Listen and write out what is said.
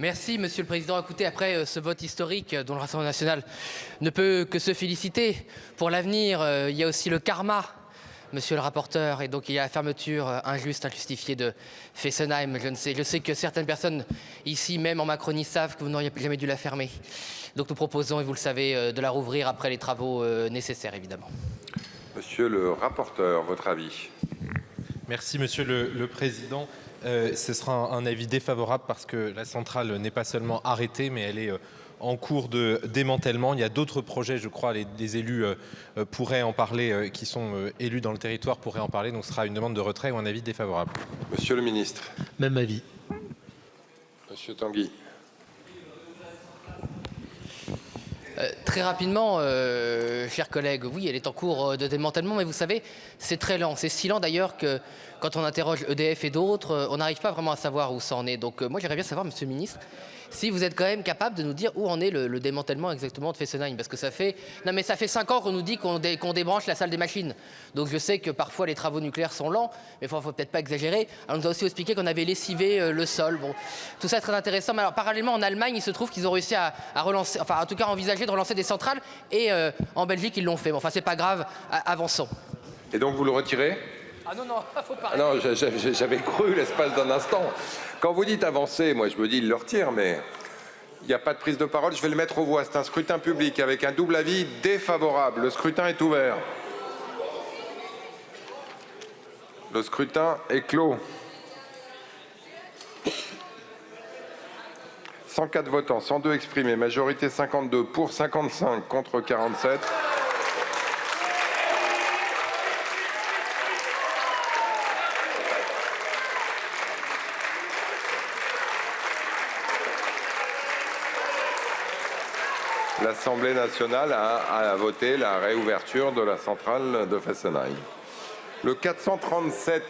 Merci, Monsieur le Président. Écoutez, après ce vote historique dont le Rassemblement national ne peut que se féliciter, pour l'avenir, il y a aussi le karma, Monsieur le rapporteur, et donc il y a la fermeture injuste, injustifiée de Fessenheim. Je sais que certaines personnes ici, même en Macronie, savent que vous n'auriez jamais dû la fermer. Donc nous proposons, et vous le savez, de la rouvrir après les travaux nécessaires, évidemment. Monsieur le rapporteur, votre avis? Merci, Monsieur le Président. Ce sera un avis défavorable parce que la centrale n'est pas seulement arrêtée, mais elle est en cours de démantèlement. Il y a d'autres projets, je crois, des élus pourraient en parler, qui sont élus dans le territoire pourraient en parler. Donc ce sera une demande de retrait ou un avis défavorable. Monsieur le ministre. Même avis. Monsieur Tanguy. Très rapidement, chers collègues, oui, elle est en cours de démantèlement, mais vous savez, c'est très lent. C'est si lent d'ailleurs que quand on interroge EDF et d'autres, on n'arrive pas vraiment à savoir où ça en est. Donc moi, j'aimerais bien savoir, Monsieur le ministre, si vous êtes quand même capable de nous dire où en est le démantèlement exactement de Fessenheim. Parce que ça fait 5 ans qu'on nous dit qu'on débranche la salle des machines. Donc je sais que parfois les travaux nucléaires sont lents, mais il ne faut peut-être pas exagérer. Alors, on nous a aussi expliqué qu'on avait lessivé le sol. Bon, tout ça est très intéressant. Mais alors parallèlement, en Allemagne, il se trouve qu'ils ont réussi à relancer, enfin en tout cas envisager de relancer des centrales. Et en Belgique, ils l'ont fait. Bon, enfin, c'est pas grave, avançons. Et donc vous le retirez? Ah non, faut pas. Ah non, j'avais cru l'espace d'un instant. Quand vous dites avancer, moi je me dis il le retire, mais il n'y a pas de prise de parole. Je vais le mettre aux voix. C'est un scrutin public avec un double avis défavorable. Le scrutin est ouvert. Le scrutin est clos. 104 votants, 102 exprimés, majorité 52, pour 55, contre 47. L'Assemblée nationale a voté la réouverture de la centrale de Fessenheim. Le 437